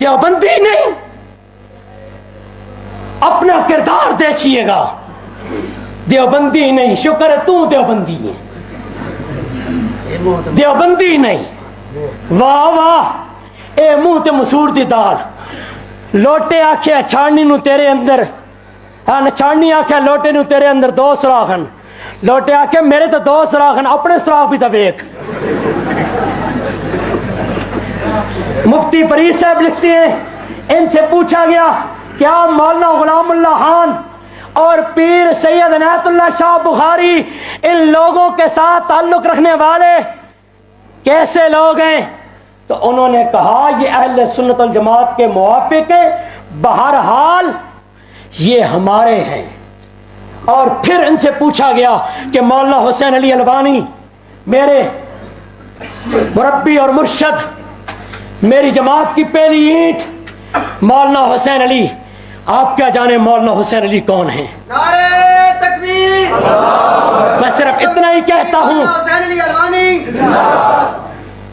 دیوبندی نہیں، اپنا کردار دیکھیے گا. دیوبندی نہیں، شکر ہے تو دیوبندی ہے، دیوبندی نہیں. واہ واہ، اے منہ تے مسور دی دال. لوٹے آکھیا چھاننی نو تیرے اندر، ہاں چھاننی آکھیا لوٹے نو تیرے اندر 2 سوراخن. لوٹے آکھیا میرے تو 2 سوراخن، اپنے سوراخ بھی تو دیکھ. مفتی فرید صاحب لکھتے ہیں ان سے پوچھا گیا کیا مولانا غلام اللہ خان اور پیر سید عنایت اللہ شاہ بخاری ان لوگوں کے ساتھ تعلق رکھنے والے کیسے لوگ ہیں؟ تو انہوں نے کہا یہ اہل سنت والجماعت کے موافق ہیں، بہرحال یہ ہمارے ہیں. اور پھر ان سے پوچھا گیا کہ مولانا حسین علی البانی میرے مربی اور مرشد، میری جماعت کی پہلی اینٹ مولانا حسین علی، آپ کیا جانے مولانا حسین علی کون ہیں؟ نعرہ تکبیر! میں صرف اتنا ہی کہتا ہوں،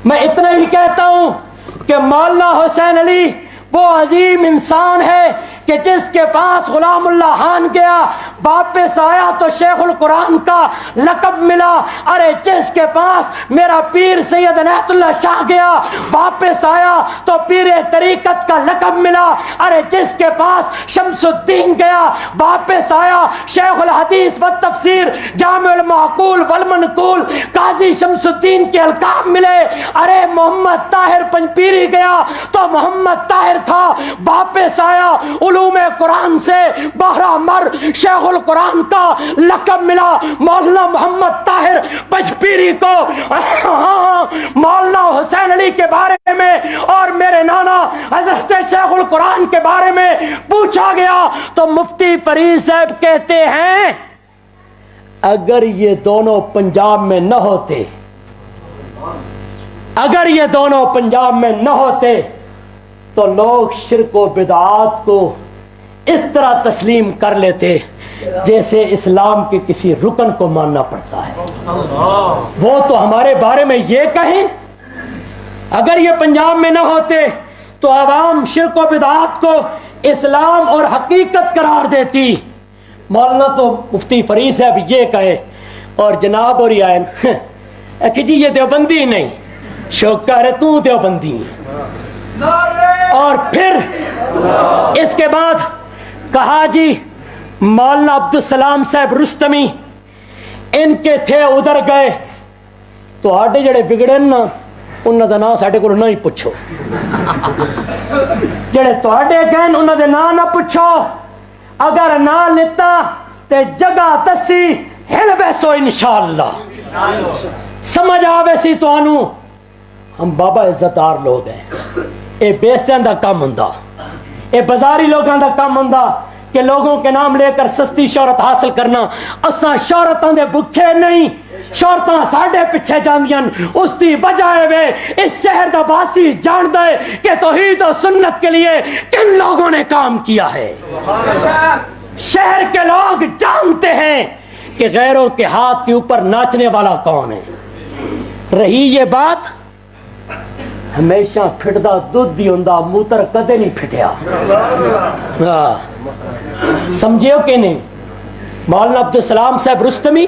میں اتنا ہی کہتا ہوں کہ مولانا حسین علی وہ عظیم انسان ہے کہ جس کے پاس غلام اللہ خان گیا واپس آیا تو شیخ القرآن کا لقب ملا. ارے جس کے پاس میرا پیر سید عنایت اللہ شاہ گیا واپس آیا تو پیر طریقت کا لقب ملا. ارے جس کے پاس شمس الدین گیا واپس آیا شیخ الحدیث و تفسیر جامع المعقول والمنقول قاضی شمس الدین کے القاب ملے. ارے محمد طاہر پنجپیری گیا تو محمد طاہر تھا واپس آیا علوم قرآن سے بہرہ مر شیخ القرآن کا لقب ملا. مولانا محمد طاہر پنجپیری کو مولانا حسین علی کے بارے میں اور میرے نانا حضرت شیخ القرآن کے بارے میں پوچھا گیا تو مفتی فرید صاحب کہتے ہیں اگر یہ دونوں پنجاب میں نہ ہوتے، اگر یہ دونوں پنجاب میں نہ ہوتے تو لوگ شرک و بدعات کو اس طرح تسلیم کر لیتے جیسے اسلام کے کسی رکن کو ماننا پڑتا ہے. وہ تو ہمارے بارے میں یہ کہیں اگر یہ پنجاب میں نہ ہوتے تو عوام شرک و بدعات کو اسلام اور حقیقت قرار دیتی. مولانا تو مفتی فرید صاحب یہ کہے اور جناب اور آئین کہ جی یہ دیوبندی نہیں، شوکر ہے تو دیوبندی. اور پھر اس کے بعد کہا جی مولانا عبدالسلام صاحب رستمی ان کے تھے ادھر گئے تو آڈے جڑے بگڑے نا انہوں دا نا ساڑھے کو نہ ہی پوچھو، جڑے تو آڈے گئے انہوں دے نا نہ پوچھو، اگر نہ لیتا تے جگہ تسی ہل بیسو انشاءاللہ. سمجھ آوے سی تو آنو ہم بابا عزتدار لوگ ہیں. اے بیستیاں دا کام ہوندا، اے بازاری لوگاں دا کام ہوندا کہ لوگوں کے نام لے کر سستی شہرت حاصل کرنا. اساں شہرتاں دے بھکھے نہیں، شہرتاں ساڈے پیچھے جاندیاں. اس دی وجہ ہے اس شہر دا باسی جان دے کہ توحید و سنت کے لیے کن لوگوں نے کام کیا ہے. شہر کے لوگ جانتے ہیں کہ غیروں کے ہاتھ کے اوپر ناچنے والا کون ہے. رہی یہ بات ہمیشہ پھٹدا دودھ دی ہوندا، موتر کدے نہیں پھٹیا. سمجھے ہو کہ نہیں؟ مولانا عبدالسلام صاحب رستمی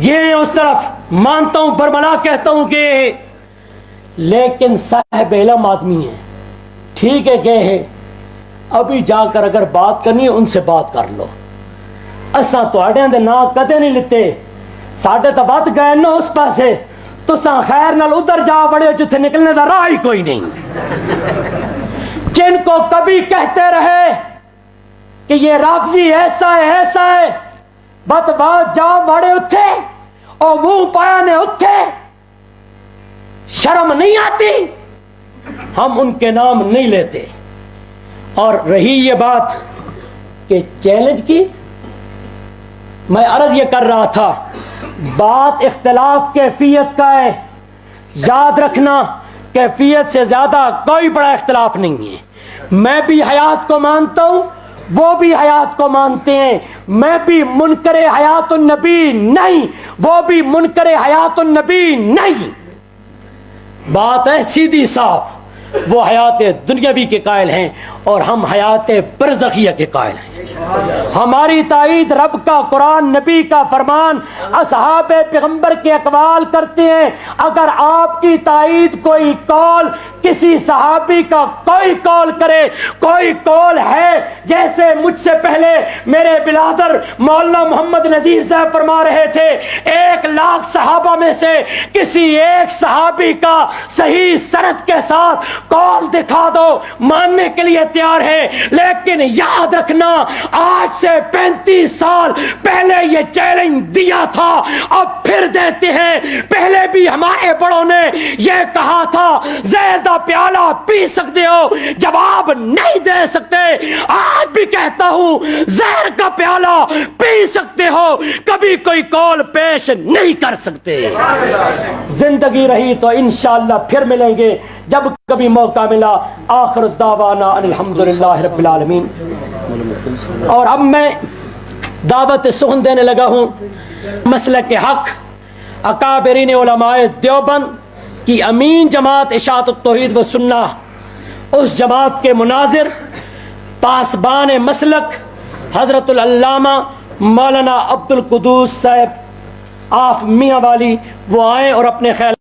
یہ اس طرف مانتا ہوں برملا کہتا ہوں کہ لیکن صاحب علم آدمی ہے، ٹھیک ہے گئے ہیں، ابھی جا کر اگر بات کرنی ہے ان سے بات کر لو. اساں تواڈیاں دے نا کدے نہیں لیتے، ساڈے تو بات گئے نا اس پاسے تو ساں خیر نال ادھر جا بڑے جتھے نکلنے دا راہ ہی کوئی نہیں. جن کو کبھی کہتے رہے کہ یہ رافضی ایسا ہے ایسا ہے، بات بات جا بڑے اتھے اور منہ پایا نے اتھے، شرم نہیں آتی؟ ہم ان کے نام نہیں لیتے. اور رہی یہ بات کہ چیلنج کی، میں عرض یہ کر رہا تھا بات اختلاف کیفیت کا ہے. یاد رکھنا کیفیت سے زیادہ کوئی بڑا اختلاف نہیں ہے. میں بھی حیات کو مانتا ہوں، وہ بھی حیات کو مانتے ہیں. میں بھی منکر حیات النبی نہیں، وہ بھی منکر حیات النبی نہیں. بات ہے سیدھی صاف. وہ حیات دنیاوی کے قائل ہیں اور ہم حیات برزخیہ کے قائل ہیں۔ ہماری تائید رب کا قرآن، نبی کا فرمان، اصحاب پیغمبر کے اقوال کرتے ہیں۔ اگر آپ کی تائید کوئی قول کسی صحابی کا کوئی قول کرے، کوئی قول ہے، جیسے مجھ سے پہلے میرے بلادر مولانا محمد نذیر صاحب فرما رہے تھے، 1,00,000 صحابہ میں سے کسی ایک صحابی کا صحیح سند کے ساتھ قول دکھا دو، ماننے کے لیے تیار ہے۔ لیکن یاد رکھنا، آج سے 35 سال پہلے یہ چیلنج دیا تھا، اب پھر دیتے ہیں۔ پہلے بھی ہمارے بڑوں نے یہ کہا تھا زہر کا پیالہ پی سکتے ہو، جواب نہیں دے سکتے۔ آج بھی کہتا ہوں زہر کا پیالہ پی سکتے ہو، کبھی کوئی قول پیش نہیں کر سکتے۔ زندگی رہی تو انشاءاللہ پھر ملیں گے جب کبھی موقع ملا۔ آخر دعوانا ان الحمدللہ رب العالمین۔ اور اب میں دعوت سخن دینے لگا ہوں مسلک حق اکابرین علماء دیوبند کی امین جماعت اشاعت التوحید و سنہ، اس جماعت کے مناظر پاسبان مسلک حضرت العلامہ مولانا عبد القدوس صاحب آف میاں والی، وہ آئیں اور اپنے خیال